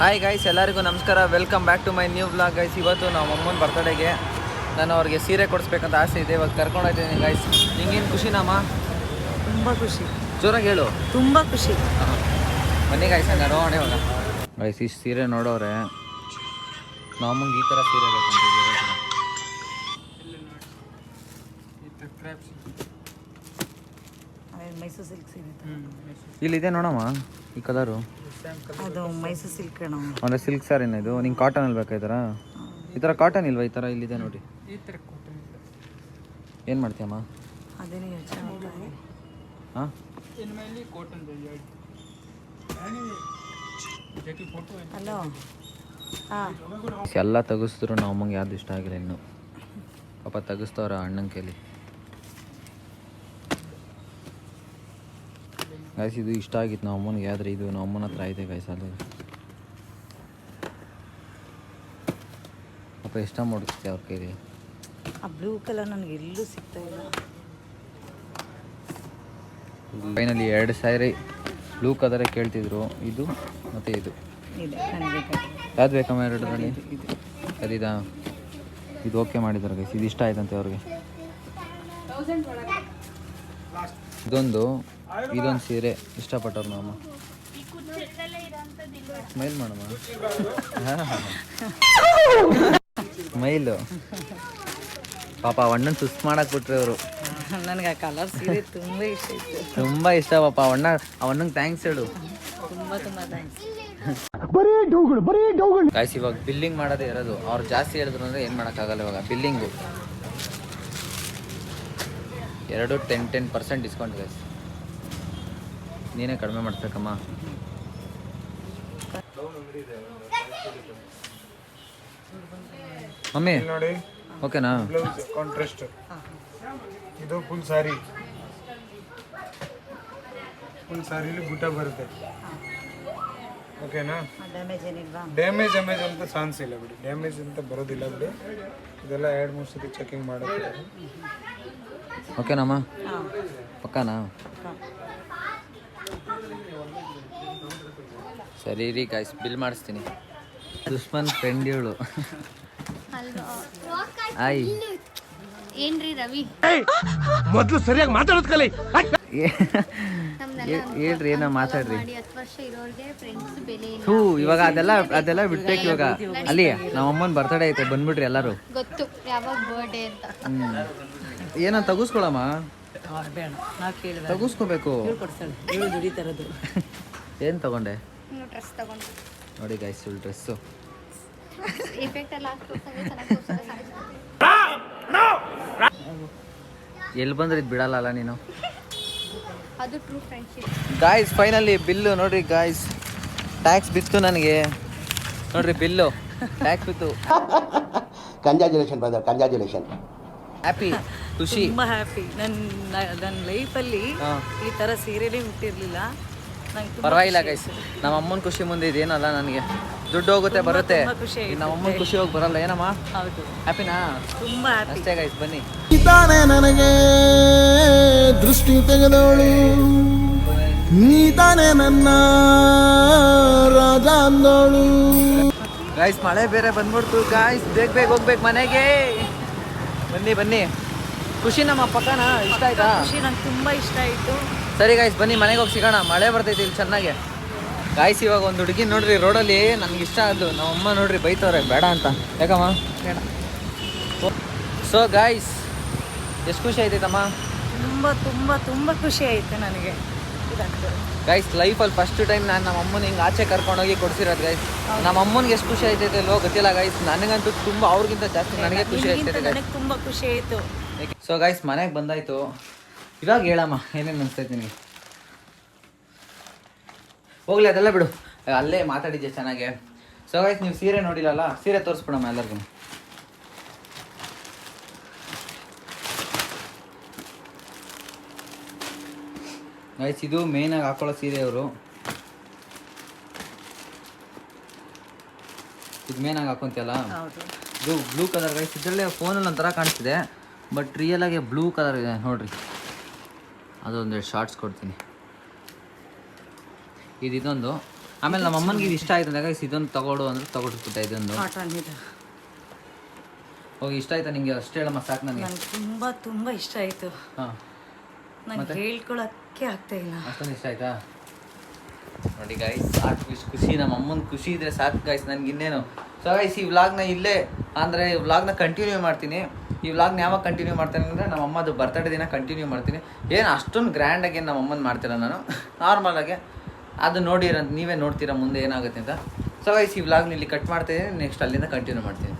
Hi guys, ಎಲ್ಲರಿಗೂ ನಮಸ್ಕಾರ. Welcome back to my new vlog guys. ಇವತ್ತು ನಮ್ಮ ಅಮ್ಮನ ಬರ್ತಡೇಗೆ ನಾನು ಅವ್ರಿಗೆ ಸೀರೆ ಕೊಡಿಸ್ಬೇಕಂತ ಆಸೆ ಇದೆ. ಇವಾಗ ಕರ್ಕೊಂಡು ಹೋಗ್ತಿದ್ದೀನಿ ಗೈಸ್. ನಿಂಗೇನು ಖುಷಿನಮ್ಮ? ತುಂಬ ಖುಷಿ. ಜೋರಾಗಿ ಹೇಳು. ತುಂಬ ಖುಷಿ. ಬನ್ನಿ ಗೈಸ್, ಹಂಗೆ ನೋಡೋಣ ಇವಾಗ. ಗೈಸ್, ಇಷ್ಟು ಸೀರೆ ನೋಡೋರೆ ನಮ್ಮ ಅಮ್ಮಂಗೆ ಈ ಥರ ಸೀರೆ ಬೇಕಂತಿದ್ದೀರ. ಮೈಸೂರು ಸಿಲ್ಕ್ ಸೀರೆ ಇಲ್ಲಿದೆ ನೋಡಮ್ಮ, ಈ ಕಲರು. ಅದು ಮೈಸೂರು ಸಿಲ್ಕ್ ಅಂದರೆ ಸಿಲ್ಕ್ ಸ್ಯಾರಿನ ಇದು? ನಿಂಗೆ ಕಾಟನಲ್ಲಿ ಬೇಕಾ? ಈ ಥರ ಕಾಟನ್ ಇಲ್ವಾ? ಈ ಥರ ಇಲ್ಲಿದೆ ನೋಡಿ. ಏನು ಮಾಡ್ತೀಯಮ್ಮ? ಅದೇನೇ ಯೋಚನೆ ಮಾಡ್ತಾ ಇದ್ದೀನಿ. ಹಾಂ, ಹಲೋ. ಹಾಂ, ಎಲ್ಲ ತೆಗಿಸಿದ್ರು ನಮ್ಮ ಅಮ್ಮಂಗೆ ಯಾವ್ದು ಇಷ್ಟ ಆಗಿಲ್ಲ ಇನ್ನು. ಪಾಪ ತೆಗಿಸ್ತವ್ರ ಅಣ್ಣನ ಕೈಲಿ. ಗೈಸ್, ಇದು ಇಷ್ಟ ಆಗಿತ್ತು ನಮ್ಮ ಅಮ್ಮನಿಗೆ, ಆದರೆ ಇದು ನಮ್ಮ ಅಮ್ಮನ ಹತ್ರ ಐತೆ ಗೈಸ್. ಅದು ಪಾಪ ಇಷ್ಟ ಮಾಡಿಸ್ತೆ ಅವ್ರ ಕೈಲಿ. ಆ ಬ್ಲೂ ಕಲರ್ ನನಗೆ ಎಲ್ಲೂ ಸಿಗ್ತಾ ಇಲ್ಲ. ಫೈನಲಿ 2 ಸ್ಯಾರಿ ಬ್ಲೂ ಕಲರೇ ಕೇಳ್ತಿದ್ರು, ಇದು ಮತ್ತು ಇದು. ಯಾವ್ದು ಬೇಕಮ್ಮ ಎರಡರಲ್ಲಿ? ಅದಿದಾ? ಇದು ಓಕೆ ಮಾಡಿದ್ದಾರೆ ಗೈಸ್, ಇದು ಇಷ್ಟ ಆಯ್ತಂತೆ ಅವ್ರಿಗೆ. ಇದೊಂದು ಸೀರೆ ಇಷ್ಟಪಟ್ಟವ್ರು ನಮ್ಮ ಸ್ಮೈಲ್ ಮಾಡಮ್ಮ. ಸ್ಮೈಲು. ಪಾಪ ಅಣ್ಣನ ಸುಸ್ತು ಮಾಡಕ್ಕೆ ಬಿಟ್ರೆ ಅವರು. ನನಗೆ ಆ ಕಲರ್ ಸೀರೆ ತುಂಬ ಇಷ್ಟ ಇತ್ತು. ತುಂಬ ಇಷ್ಟ ಪಾಪ ಅವಣ್ಣಂಗೆ ಥ್ಯಾಂಕ್ಸ್ ಹೇಳು. ತುಂಬ ತುಂಬ ಥ್ಯಾಂಕ್ಸ್. ಗಾಯ್ಸ್, ಇವಾಗ ಬಿಲ್ಲಿಂಗ್ ಮಾಡೋದೇ ಇರೋದು. ಅವ್ರು ಜಾಸ್ತಿ ಹೇಳಿದ್ರು ಅಂದರೆ ಏನು ಮಾಡೋಕ್ಕಾಗಲ್ಲ. ಇವಾಗ ಬಿಲ್ಲಿಂಗು 10% ಡಿಸ್ಕೌಂಟ್ ಗೈಸ್. ನೀನೇ ಕಡಿಮೆ ಮಾಡ್ಬೇಕಮ್ಮ. ಮಮ್ಮಿ ನೋಡಿ, ಓಕೆನಾ? ಬ್ಲೌಸ್ ಕಾಂಟ್ರಾಸ್ಟ್, ಇದು ಫುಲ್ ಸಾರಿ. ಫುಲ್ ಸಾರಿಲಿ ಬುಟ್ಟ ಬರುತ್ತೆ. ಓಕೆನಾ? ಡ್ಯಾಮೇಜ್ ಏನಿಲ್ವಾ? ಡ್ಯಾಮೇಜ್ ಅಂತ ಚಾನ್ಸ್ ಇಲ್ಲ ಬಿಡಿ. ಡ್ಯಾಮೇಜ್ ಅಂತ ಬರೋದಿಲ್ಲ ಬಿಡಿ. ಇದೆಲ್ಲ 2-3 ಸತಿ ಚೆಕಿಂಗ್ ಮಾಡೋದು. ಓಕೆನಮ್ಮ? ಹಾಂ, ಪಕ್ಕಾನಾ? ಸರಿ ರೀ ಗಾಯ್ಸ್, ಬಿಲ್ ಮಾಡಿಸ್ತೀನಿ. ದುಷ್ಮನ್ ಫ್ರೆಂಡ್ ಇವಳು. ಆಯ್ ಏನ್ರಿ ರವಿ, ಮೊದಲು ಸರಿಯಾಗಿ ಮಾತಾಡೋದು ಕಲಿ. ಹೇಳ್ರಿ, ಏನೋ ಮಾತಾಡ್ರಿ. 10 ವರ್ಷ ಇರೋರ್ಗೆ ಫ್ರೆಂಡ್ಸ್ ಬೆಲೆ ಇಲ್ಲ. ಹೂ, ಇವಾಗ ಅದೆಲ್ಲ ಬಿಡ್ಬೇಕು. ಇವಾಗ ಅಲ್ಲಿ ನಮ್ಮ ಅಮ್ಮನ ಬರ್ತಡೇ ಐತೆ, ಬಂದ್ಬಿಟ್ರಿ ಎಲ್ಲರೂ. ಗೊತ್ತು ಯಾವಾಗ ಬರ್ಡೇ ಅಂತ. ಏನೋ ತಗಸ್ಕೊಳಮ್ಮ. ಬೇಡ, ನಾ ಕೇಳಿದೆ. ತಗಸ್ಕೋಬೇಕು. ಕೊಡ್ತಾಳೆ, ಇವಳು ದುಡಿತಾರದು. ಏನು ತಗೊಂಡೆ? ಡ್ರೆಸ್ ತಗೊಂಡು ನೋಡಿ ಗಾಯ್ಸ್, ಫುಲ್ ಡ್ರೆಸ್ಸು. ಎಫೆಕ್ಟ್ ಎಲ್ಲ ಎಲ್ಲಿ ಬಂದ್ರೆ ಇದು ಬಿಡಲ್ಲ ನೀನು. ಅದು true friendship. Guys, finally bill ನೋಡ್ರಿ ಗಾಯ್ಸ್. ಟ್ಯಾಕ್ಸ್ ಬಿತ್ತು ನನಗೆ. ನೋಡ್ರಿ ಬಿಲ್ಲು, ಟ್ಯಾಕ್ಸ್ ಬಿತ್ತು. Congratulation brother, congratulation. ಹ್ಯಾಪಿ, ಖುಷಿ, ತುಂಬ ಹ್ಯಾಪಿ. ನನ್ನ ಲೈಫಲ್ಲಿ ಈ ಥರ ಸೀರೆನೇ ಹುಟ್ಟಿರಲಿಲ್ಲ. ಪರವಾಗಿಲ್ಲ ಗೈಸ್. ನಮ್ಮ ಅಮ್ಮನ ಖುಷಿ ಮುಂದೆ ಇದೇನಲ್ಲ ನನಗೆ. ದುಡ್ಡು ಹೋಗುತ್ತೆ ಬರುತ್ತೆ, ನಮ್ಮ ಅಮ್ಮನ ಖುಷಿ ಹೋಗಿ ಬರಲ್ಲ. ಏನಮ್ಮ? ಹೌದು, ಹ್ಯಾಪಿನಾ? ತುಂಬ ಹ್ಯಾಪಿ. ಅಷ್ಟೇ ಗೈಸ್, ಬನ್ನಿ. ತಾನೇ ನನಗೆ ದೃಷ್ಟಿ ತೆಗೆದೋಳು, ನೀ ತಾನೇ ನನ್ನ ರಾಜ ಅಂದೋಳು. ಗಾಯ್ಸ್, ಮಳೆ ಬೇರೆ ಬಂದ್ಬಿಡ್ತು ಗಾಯ್ಸ್. ಬೇಗ ಹೋಗ್ಬೇಕು ಮನೆಗೆ. ಬನ್ನಿ. ಖುಷಿ ನಮ್ಮ ಪಕ್ಕನ ಇಷ್ಟ ಆಯ್ತಾ? ಖುಷಿ ನಂಗೆ ತುಂಬ ಇಷ್ಟ ಆಯಿತು. ಸರಿ ಗಾಯ್ಸ್, ಬನ್ನಿ ಮನೆಗೆ ಹೋಗಿ ಸಿಗೋಣ. ಮಳೆ ಬರ್ತೈತಿ ಇಲ್ಲಿ ಚೆನ್ನಾಗೆ. ಗಾಯ್ಸ್, ಇವಾಗ ಒಂದು ಹುಡುಗಿ ನೋಡ್ರಿ ರೋಡಲ್ಲಿ, ನನಗೆ ಇಷ್ಟ ಆದ್ದು. ನಮ್ಮ ಅಮ್ಮ ನೋಡ್ರಿ ಬೈತವ್ರೆ ಬೇಡ ಅಂತ. ಯಾಕಮ್ಮ? ಬೇಡ. ಸೊ ಗಾಯ್ಸ್, ಎಷ್ಟು ಖುಷಿ ಆಯ್ತೈತಮ್ಮ? ತುಂಬ ತುಂಬ ತುಂಬ ಖುಷಿ ಆಯಿತು ನನಗೆ. ಗೈಸ್, ಲೈಫಲ್ಲಿ ಫಸ್ಟ್ ಟೈಮ್ ನಾನು ನಮ್ಮ ಅಮ್ಮನ ಹಿಂಗೆ ಆಚೆ ಕರ್ಕೊಂಡೋಗಿ ಕೊಡ್ಸಿರೋದು ಗೈಸ್. ನಮ್ಮ ಅಮ್ಮನಿಗೆ ಎಷ್ಟು ಖುಷಿ ಆಯ್ತೈತೆ ಅಲ್ವೋ ಗೊತ್ತಿಲ್ಲ ಗೈಸ್. ನನಗಂತೂ ತುಂಬ, ಅವ್ರಿಗಿಂತ ಜಾಸ್ತಿ ನನಗೆ ಖುಷಿ ಆಯ್ತೈತೆ ಗೈಸ್. ನನಗೆ ತುಂಬ ಖುಷಿ ಆಯಿತು. ಸೊ ಗೈಸ್, ಮನೆಗೆ ಬಂದಾಯ್ತು. ಇವಾಗ ಹೇಳಮ್ಮ, ಏನೇನು ಅನಿಸ್ತೈತೆ ನಿನಗೆ? ಹೋಗ್ಲಿ, ಅದೆಲ್ಲ ಬಿಡು, ಅಲ್ಲೇ ಮಾತಾಡಿದ್ದೆ ಚೆನ್ನಾಗೆ. ಸೊ ಗೈಸ್, ನೀವು ಸೀರೆ ನೋಡಿಲ್ಲಲ್ಲ, ಸೀರೆ ತೋರಿಸ್ಬಿಡಮ್ಮ ಎಲ್ಲರಿಗೂ. ಗೈಸ್, ಇದು ಮೇಯ್ನಾಗಿ ಹಾಕೊಳ್ಳೋ ಸೀರೆ ಅವರು. ಇದು ಮೇಯ್ನಾಗಿ ಹಾಕೊಂತಿಯಲ್ಲ, ಇದು ಬ್ಲೂ ಕಲರ್ ಗೈಸ್. ಇದರಲ್ಲೇ ಫೋನಲ್ಲಿ ಒಂಥರ ಕಾಣಿಸ್ತಿದೆ, ಬಟ್ ರಿಯಲಾಗಿ ಬ್ಲೂ ಕಲರ್ ಇದೆ ನೋಡ್ರಿ. ಅದೊಂದೆರಡು ಶಾರ್ಟ್ಸ್ ಕೊಡ್ತೀನಿ. ಇದೊಂದು ಆಮೇಲೆ ನಮ್ಮ ಅಮ್ಮನಿಗೆ ಇದು ಇಷ್ಟ ಆಯ್ತು ಅಂದಾಗ ಇದೊಂದು ತಗೊಡು ಅಂದ್ರೆ ತಗೊಟ್ಬಿಟ್ಟೆ ಇದೊಂದು. ಕಾಟನ್ ಇದು ಹೋಗಿ ಇಷ್ಟ ಆಯ್ತಾ ನಿಂಗೆ? ಅಷ್ಟೇ ಹೇಳಮ್ಮ ಸಾಕು ನನಗೆ. ನನಗೆ ತುಂಬ ತುಂಬ ಇಷ್ಟ ಆಯಿತು. ಹಾಂ, ನಂಗೆ ಹೇಳ್ಕೊಳಕ್ಕೆ ಆಗ್ತಾ ಇಲ್ಲ. ಅಷ್ಟೊಂದು ಇಷ್ಟ ಆಯ್ತಾ? ನೋಡಿ ಗಾಯ್ಸ್, ಸಾಕು ಇಷ್ಟು ಖುಷಿ. ನಮ್ಮ ಅಮ್ಮನ ಖುಷಿ ಇದ್ರೆ ಸಾಕು ಗಾಯ್ಸ್, ನನಗೆ ಇನ್ನೇನು. ಸೊ ಗೈಸ್, ಈ ವ್ಲಾಗ್ನ ಇಲ್ಲೇ ಅಂದರೆ ಈ ವ್ಲಾಗ್ನ ಕಂಟಿನ್ಯೂ ಮಾಡ್ತೀನಿ. ಈ ವ್ಲಾಗ್ನ ಯಾವಾಗ ಕಂಟಿನ್ಯೂ ಮಾಡ್ತೀನಿ ಅಂದರೆ ನಮ್ಮ ಅಮ್ಮದು ಬರ್ತಡೇ ದಿನ ಕಂಟಿನ್ಯೂ ಮಾಡ್ತೀನಿ. ಏನು ಅಷ್ಟೊಂದು ಗ್ರ್ಯಾಂಡಾಗಿ ನಮ್ಮ ಅಮ್ಮನ ಮಾಡ್ತೀರ ನಾನು, ನಾರ್ಮಲಾಗೆ ಅದು ನೋಡಿರೋ ನೀವೇ ನೋಡ್ತೀರಾ ಮುಂದೆ ಏನಾಗುತ್ತೆ ಅಂತ. ಸೊ ಗೈಸ್, ಈ ವ್ಲಾಗ್ನ ಇಲ್ಲಿ ಕಟ್ ಮಾಡ್ತೀನಿ. ನೆಕ್ಸ್ಟ್ ಅಲ್ಲಿಂದ ಕಂಟಿನ್ಯೂ ಮಾಡ್ತೀನಿ.